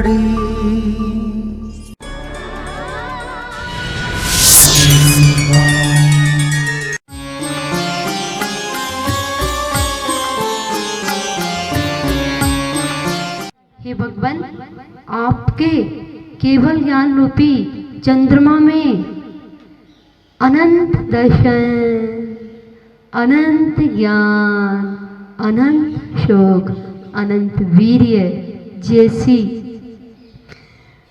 बाड़ी। हे भगवान, आपके केवल ज्ञान रूपी चंद्रमा में अनंत दर्शन, अनंत ज्ञान, अनंत शोक, अनंत वीर्य जैसी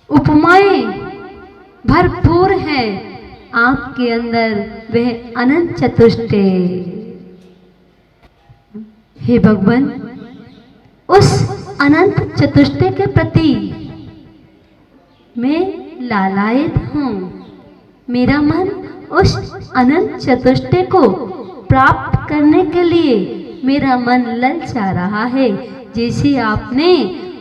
उपमाएं भरपूर है आपके अंदर, वह अनंत चतुष्टय। हे भगवान, उस अनंत चतुष्टय के प्रति मैं लालायित हूँ। मेरा मन उस अनंत चतुष्टय को प्राप्त करने के लिए मेरा मन ललचा रहा है। जैसे आपने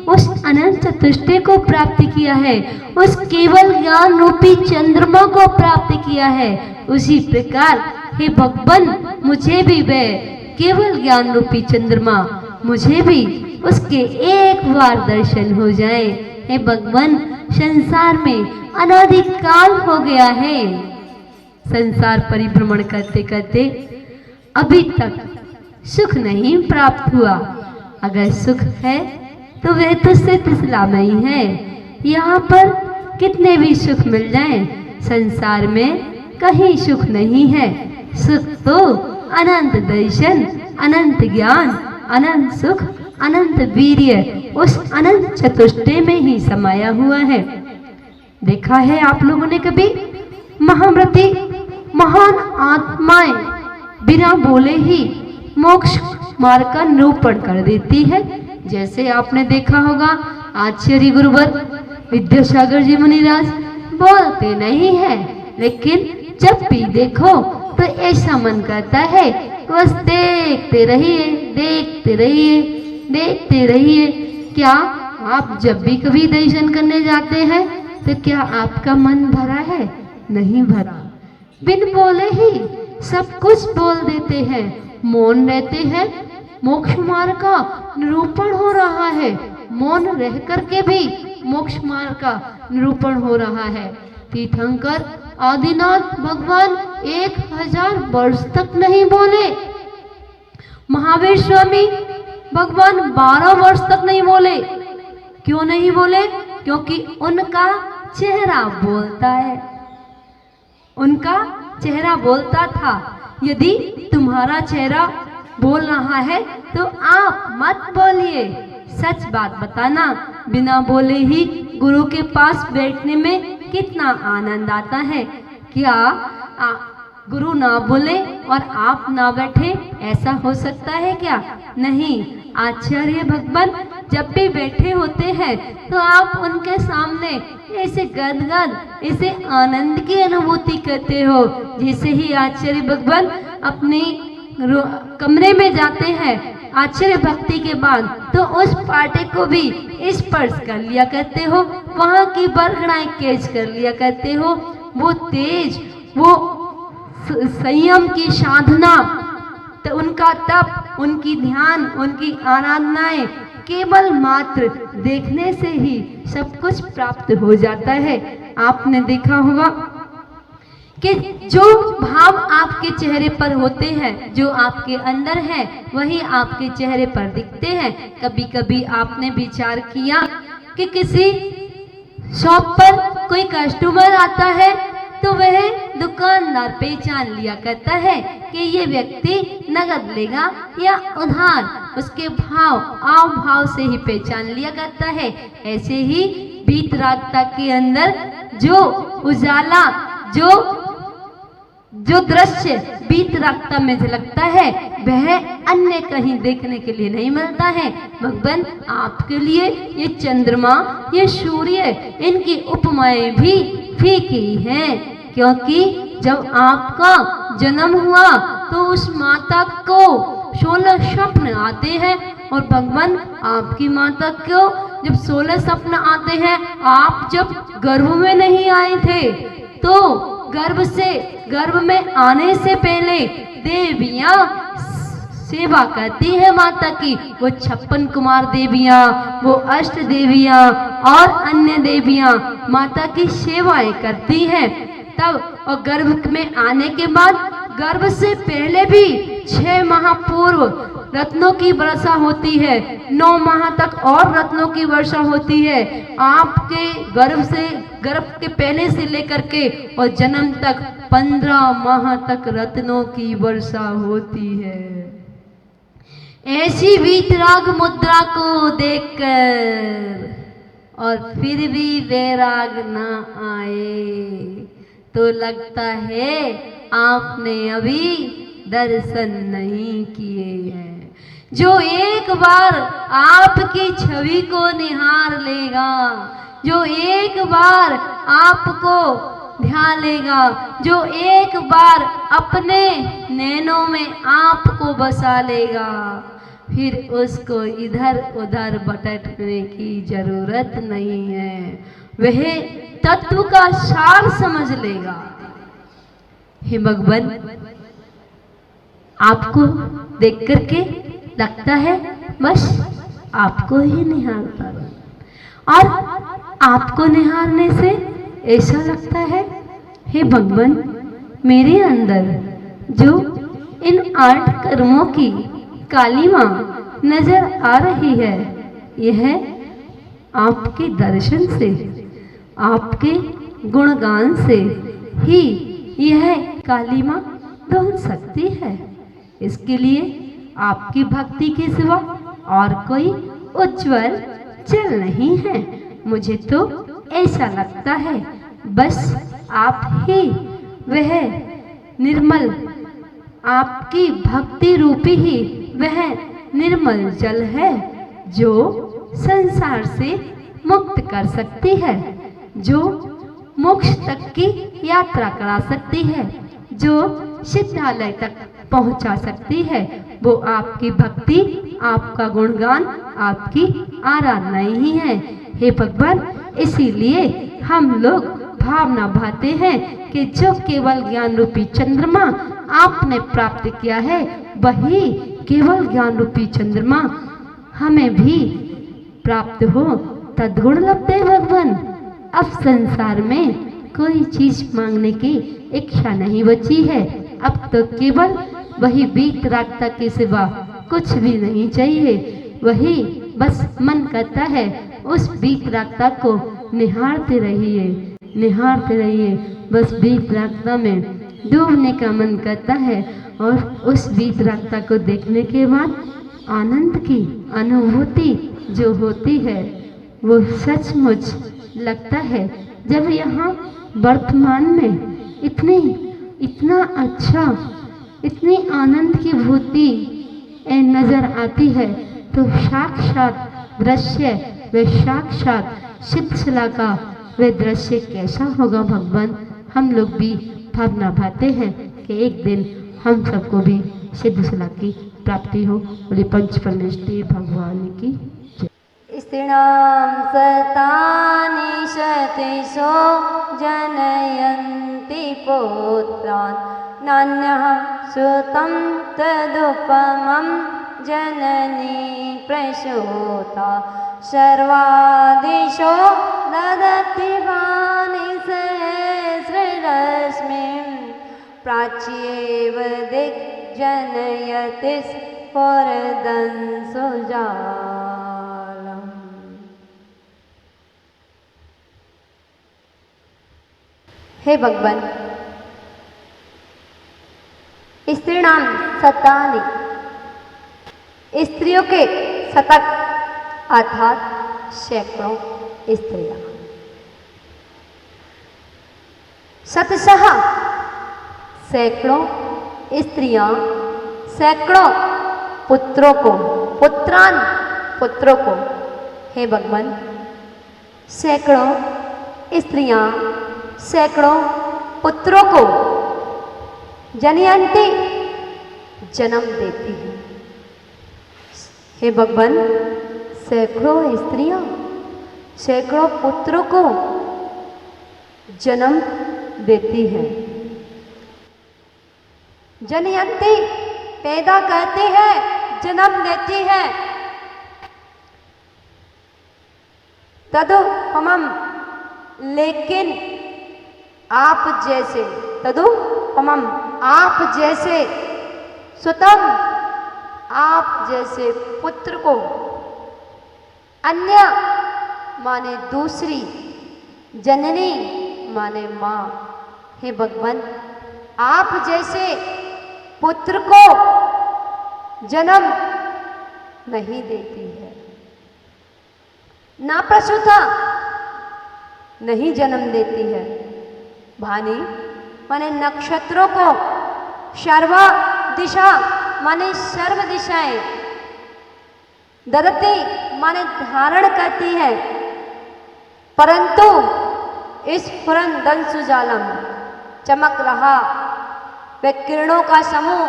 उस अनंत चतुष्टय को प्राप्त किया है, उस केवल ज्ञान रूपी चंद्रमा को प्राप्त किया है, उसी प्रकार हे भगवान, मुझे भी वह केवल ज्ञान रूपी चंद्रमा, मुझे भी उसके एक बार दर्शन हो जाए। हे भगवान, संसार में अनादिकाल हो गया है, संसार परिभ्रमण करते करते अभी तक सुख नहीं प्राप्त हुआ। अगर सुख है तो वह तो स्थितिलामयी है। यहाँ पर कितने भी सुख मिल जाएं, संसार में कहीं सुख नहीं है। सुख तो अनंत दर्शन, अनंत ज्ञान, अनंत सुख, अनंत वीर्य, उस अनंत चतुष्टय में ही समाया हुआ है। देखा है आप लोगों ने कभी महाव्रती महान आत्माएं बिना बोले ही मोक्ष मार्ग का निरूपण कर देती है। जैसे आपने देखा होगा आचार्य गुरुवर विद्यासागर जी मुनिराज बोलते नहीं है, लेकिन जब भी देखो तो ऐसा मन करता है बस देखते रहिए, देखते रहिए, देखते रहिए। क्या आप जब भी कभी दर्शन करने जाते हैं तो क्या आपका मन भरा है? नहीं भरा। बिन बोले ही सब कुछ बोल देते हैं, मौन रहते हैं। मोक्ष मार्ग का निरूपण हो रहा है, मौन रह करके भी मोक्ष मार्ग का निरूपण हो रहा है। तीर्थंकर आदिनाथ भगवान 1000 वर्ष तक नहीं बोले। महावीर स्वामी भगवान 12 वर्ष तक नहीं बोले। क्यों नहीं बोले? क्योंकि उनका चेहरा बोलता है, उनका चेहरा बोलता था। यदि तुम्हारा चेहरा बोल रहा है तो आप मत बोलिए। सच बात बताना, बिना बोले ही गुरु के पास बैठने में कितना आनंद आता है। क्या गुरु ना बोले और आप ना बैठे, ऐसा हो सकता है क्या? नहीं। आचार्य भगवान जब भी बैठे होते हैं तो आप उनके सामने ऐसे गदगद, ऐसे आनंद की अनुभूति करते हो। जैसे ही आचार्य भगवान अपने कमरे में जाते हैं आचार्य भक्ति के बाद, तो उस पाटे को भी स्पर्श कर लिया करते हो, वहाँ की बरगड़ाएं कैच कर लिया करते हो। वो तेज, वो संयम की साधना, तो उनका तप, उनकी ध्यान, उनकी आराधनाएं केवल मात्र देखने से ही सब कुछ प्राप्त हो जाता है। आपने देखा होगा कि जो भाव आपके चेहरे पर होते हैं, जो आपके अंदर है, वही आपके चेहरे पर दिखते हैं। कभी कभी आपने विचार किया कि किसी शॉप पर कोई कस्टमर आता है तो वह दुकानदार पहचान लिया करता है कि ये व्यक्ति नगद लेगा या उधार, उसके भाव आव भाव से ही पहचान लिया करता है। ऐसे ही बीत रात के अंदर जो उजाला, जो दृश्य बीत रात में झलकता है, वह अन्य कहीं देखने के लिए नहीं मिलता है। भगवान, आपके लिए ये चंद्रमा, ये सूर्य, इनकी उपमाएं भी फीकी हैं, क्योंकि जब आपका जन्म हुआ तो उस माता को 16 स्वप्न आते हैं। और भगवान, आपकी माता को जब 16 स्वप्न आते हैं, आप जब गर्भ में नहीं आए थे तो गर्भ में आने से पहले देवियां सेवा करती है माता की, वो 56 कुमार देवियाँ, वो अष्ट देवियाँ और अन्य देवियाँ माता की सेवाएं करती हैं। तब और गर्भ में आने के बाद, गर्भ से पहले भी 6 माह पूर्व रत्नों की वर्षा होती है, 9 माह तक और रत्नों की वर्षा होती है। आपके गर्भ के पहले से लेकर के और जन्म तक 15 माह तक रत्नों की वर्षा होती है। ऐसी वीतराग मुद्रा को देखकर और फिर भी वैराग ना आए तो लगता है आपने अभी दर्शन नहीं किए हैं। जो एक बार आपकी छवि को निहार लेगा, जो एक बार आपको ध्यान लेगा, जो एक बार अपने नैनों में आपको बसा लेगा, फिर उसको इधर उधर भटकने की जरूरत नहीं है। वह तत्व का सार समझ लेगा। हे भगवान, आपको देख करके लगता है बस आपको ही निहारता रहूं, और आपको निहारने से ऐसा लगता है हे भगवान, मेरे अंदर जो इन 8 कर्मों की कालिमा नजर आ रही है, यह आपके दर्शन से, आपके गुणगान से ही यह कालिमा धुल सकती है। इसके लिए आपकी भक्ति के सिवा और कोई उज्जवल जल नहीं है। मुझे तो ऐसा लगता है बस आप ही वह निर्मल, आपकी भक्ति रूपी ही वह निर्मल जल है जो संसार से मुक्त कर सकती है, जो मोक्ष तक की यात्रा करा सकती है, जो सिद्धालय तक पहुंचा सकती है। वो आपकी भक्ति, आपका गुणगान, आपकी आराधना ही है। हे भगवान, इसीलिए हम लोग भावना भाते हैं कि जो केवल ज्ञान रूपी चंद्रमा आपने प्राप्त किया है, वही केवल ज्ञान रूपी चंद्रमा हमें भी प्राप्त हो। तद्गुण लगते हैं भगवान। अब संसार में कोई चीज मांगने की इच्छा नहीं बची है। अब तो केवल वही वीतरागता के सिवा कुछ भी नहीं चाहिए। वही बस मन करता है उस वीतरागता को निहारते रहिए, निहारते रहिए। बस वीतरागता में डूबने का मन करता है और उस वीतरागता को देखने के बाद आनंद की अनुभूति जो होती है, वो सचमुच लगता है जब यहाँ वर्तमान में इतना अच्छा, इतनी आनंद की भूति नजर आती है, तो साक्षात दृश्य व साक्षात सिद्धशिला का वह दृश्य कैसा होगा भगवान। हम लोग भी भावना भाते हैं कि एक दिन हम सबको भी सिद्धशिला की प्राप्ति हो। बोले पंच परमेष्टि भगवान की जय। स्त्रीणां सतानि शतेषु जनयन्ति पुत्रान्, नान्यः सुतं तदुपमं जननी प्रसूता। सर्वादिशो ददति वाणि सहस्ररश्मिं, प्राच्येव दिग्जनयति स्फुरदंशुजालम्। हे भगवान, स्त्रीणाम शतानि, स्त्रियों के शतक अर्थात सैकड़ों स्त्रियां। शतशः सैकड़ों स्त्रियां, सैकड़ों पुत्रों को, पुत्रान पुत्रों को। हे भगवान, सैकड़ों स्त्रियां सैकड़ों पुत्रों को जनयन्ति जन्म देती है। हे भगवान, सैकड़ों स्त्रियां सैकड़ों पुत्रों को जन्म देती है। जनयन्ति पैदा करती है, जन्म देती है। तदु हमम, लेकिन आप जैसे, तदु हमम, आप जैसे, सुतम, आप जैसे पुत्र को, अन्य माने दूसरी, जननी माने माँ। हे भगवान, आप जैसे पुत्र को जन्म नहीं देती है, ना प्रसूता नहीं जन्म देती है। भानी माने नक्षत्रों को, सर्व दिशा माने सर्व दिशाएं, ददती माने धारण करती है। परंतु इस फुरन दंसुजालम, चमक रहा वह किरणों का समूह,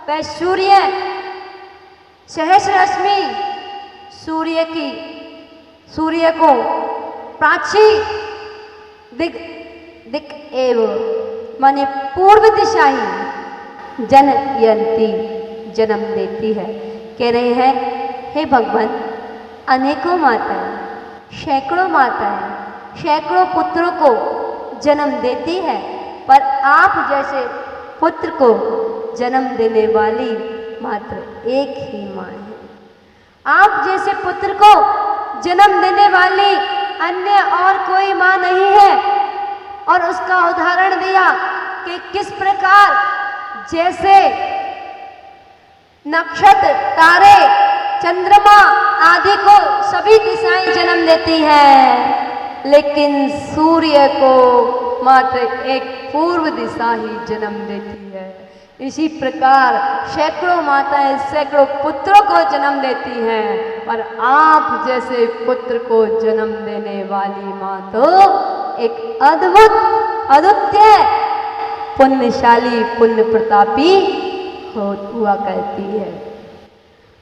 वह सूर्य, सहस्र रश्मि सूर्य की, सूर्य को प्राची दिग दिक एव माने पूर्व दिशा ही जनयंती, जन्म देती है। कह रहे हैं, हे भगवान, अनेकों माताएं, सैकड़ों माताएं, सैकड़ों पुत्रों को जन्म देती है, पर आप जैसे पुत्र को जन्म देने वाली मात्र एक ही माँ है। आप जैसे पुत्र को जन्म देने वाली अन्य और कोई माँ नहीं है। और उसका उदाहरण दिया कि किस प्रकार जैसे नक्षत्र, तारे, चंद्रमा आदि को सभी दिशाएं जन्म देती है, लेकिन सूर्य को मात्र एक पूर्व दिशा ही जन्म देती है। इसी प्रकार सैकड़ों माताएं सैकड़ों पुत्रों को जन्म देती हैं, और आप जैसे पुत्र को जन्म देने वाली माँ तो एक अद्भुत, अद्वितीय, पुण्यशाली, पुण्य प्रतापी हुआ करती है।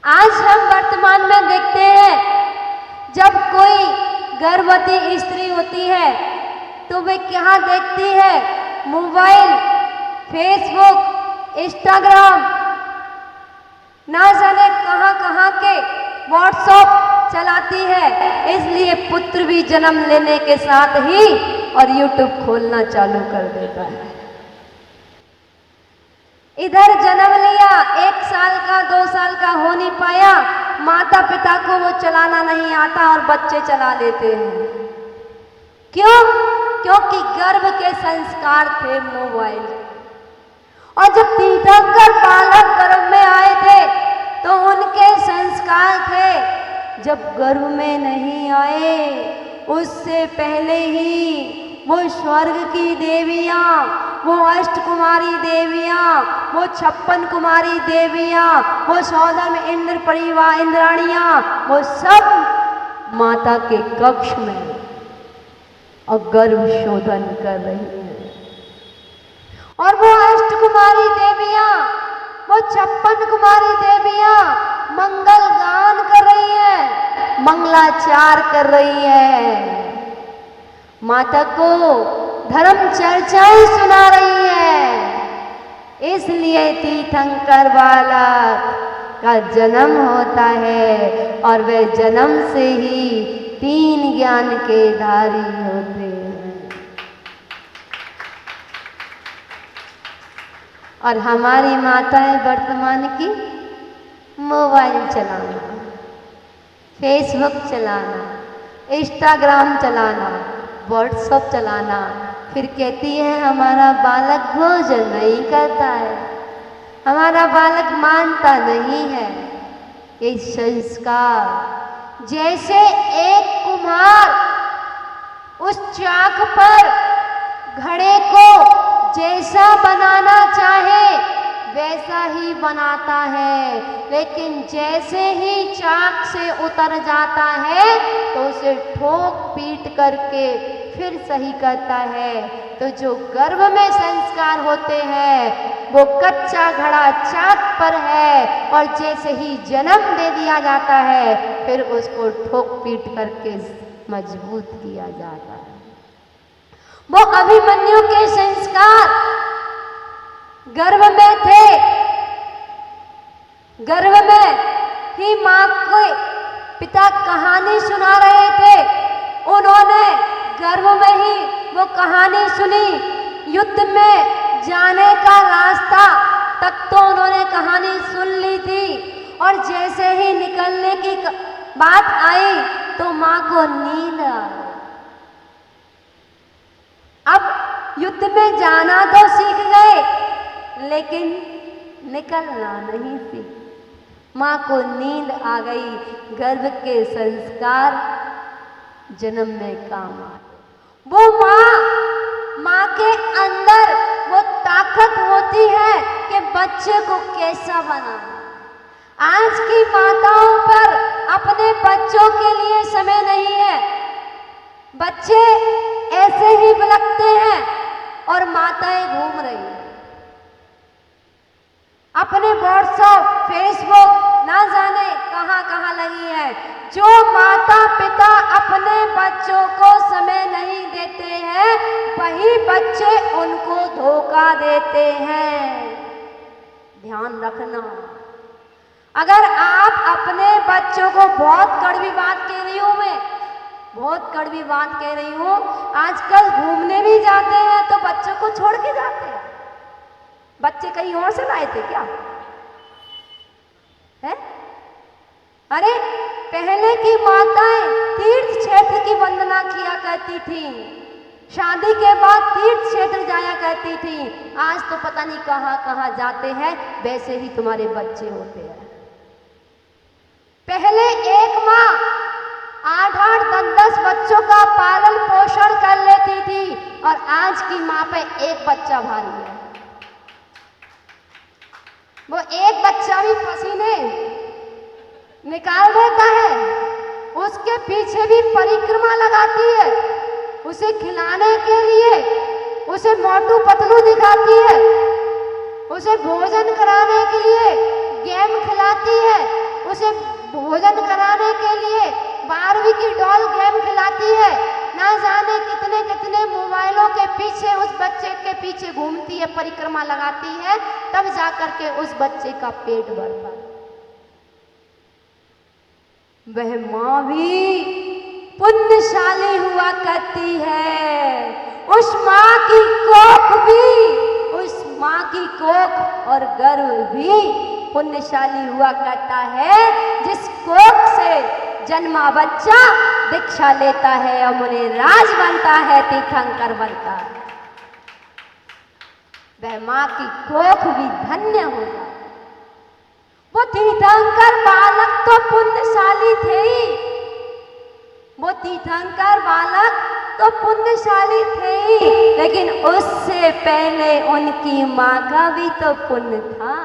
आज हम वर्तमान में देखते हैं, जब कोई गर्भवती स्त्री होती है तो वे क्या देखती है? मोबाइल, फेसबुक, इंस्टाग्राम, ना जाने कहाँ कहाँ के व्हाट्सएप चलाती है। इसलिए पुत्र भी जन्म लेने के साथ ही और यूट्यूब खोलना चालू कर देता है। इधर जन्म लिया, 1 साल का 2 साल का हो नहीं पाया, माता पिता को वो चलाना नहीं आता और बच्चे चला लेते हैं। क्यों? क्योंकि गर्भ के संस्कार थे मोबाइल। और जब तीर्थंकर बालक गर्भ में आए थे तो उनके संस्कार थे, जब गर्भ में नहीं आए उससे पहले ही वो स्वर्ग की देवियाँ, वो अष्टकुमारी देवियाँ, वो 56 कुमारी देवियाँ, वो 14 में इंद्र परिवार इंद्राणियाँ, वो सब माता के कक्ष में और गर्भ शोधन कर रही हैं। और वो अष्टकुमारी देवियाँ, वो 56 कुमारी देवियाँ मंगल गान कर रही हैं, मंगलाचार कर रही है, माता को धर्म चर्चाएं सुना रही है। इसलिए तीर्थंकर बालक का जन्म होता है और वे जन्म से ही 3 ज्ञान के धारी होते हैं। और हमारी माताएं वर्तमान की मोबाइल चलाना, फेसबुक चलाना, इंस्टाग्राम चलाना, व्हाट्सएप चलाना, फिर कहती है हमारा बालक भोजन नहीं करता है, हमारा बालक मानता नहीं है। ये संस्कार, जैसे एक कुम्हार उस चाक पर घड़े को जैसा बनाना चाहे वैसा ही बनाता है, लेकिन जैसे ही चाक से उतर जाता है तो उसे ठोक पीट करके फिर सही करता है। तो जो गर्भ में संस्कार होते हैं वो कच्चा घड़ा चाक पर है, और जैसे ही जन्म दे दिया जाता है फिर उसको ठोक पीट करके मजबूत किया जाता है। वो अभिमन्यु के संस्कार गर्भ में थे, गर्भ में ही माँ के पिता कहानी सुना रहे थे। उन्होंने गर्भ में ही वो कहानी सुनी। युद्ध में जाने का रास्ता तक तो उन्होंने कहानी सुन ली थी, और जैसे ही निकलने की बात आई तो माँ को नींद आ गई। अब युद्ध में जाना तो सीख गए, लेकिन निकलना नहीं सीख। माँ को नींद आ गई। गर्भ के संस्कार जन्म में काम आए। वो माँ के अंदर वो ताकत होती है कि बच्चे को कैसा बनाना। आज की माताओं पर अपने बच्चों के लिए समय नहीं है। बच्चे ऐसे ही बिलखते हैं और माताएं घूम रही हैं अपने व्हाट्सएप, फेसबुक, ना जाने कहां कहां लगी है। जो माता पिता अपने बच्चों को समय नहीं देते हैं, वही बच्चे उनको धोखा देते हैं। ध्यान रखना। अगर आप अपने बच्चों को, बहुत कड़वी बात कह रही हूं मैं, बहुत कड़वी बात कह रही हूं, आजकल घूमने भी जाते हैं तो बच्चों को छोड़ के जाते हैं। बच्चे कहीं और से लाए थे क्या है? अरे पहले की माताएं तीर्थ क्षेत्र की वंदना किया करती थी, शादी के बाद तीर्थ क्षेत्र जाया करती थी। आज तो पता नहीं कहां कहां जाते हैं। वैसे ही तुम्हारे बच्चे होते हैं। पहले एक माँ 8-8, 10-10 बच्चों का पालन पोषण कर लेती थी, और आज की माँ पे एक बच्चा भारी है। वो एक बच्चा भी पसीने निकाल देता है, उसके पीछे भी परिक्रमा लगाती है, उसे खिलाने के लिए उसे मोटू पतलू दिखाती है, उसे भोजन कराने के लिए गेम खिलाती है, उसे भोजन कराने के लिए बारहवीं की डॉल गेम खिलाती है। ना जाने कितने कितने मोबाइलों के पीछे उस बच्चे के पीछे घूमती है, परिक्रमा लगाती है, तब जाकर के उस बच्चे का पेट भरता है। वह माँ भी पुण्यशाली हुआ करती है। उस माँ की कोख भी, उस माँ की कोख और गर्भ भी पुण्यशाली हुआ करता है। जिस कोख से जन्मा बच्चा दीक्षा लेता है और मुनि राज बनता है, तीर्थंकर बनता है। वह माँ की कोख भी धन्य हो जाए। वो तीर्थंकर बालक तो पुण्यशाली थे ही, वो तीर्थंकर बालक तो पुण्यशाली थे ही, लेकिन उससे पहले उनकी माँ का भी तो पुण्य था।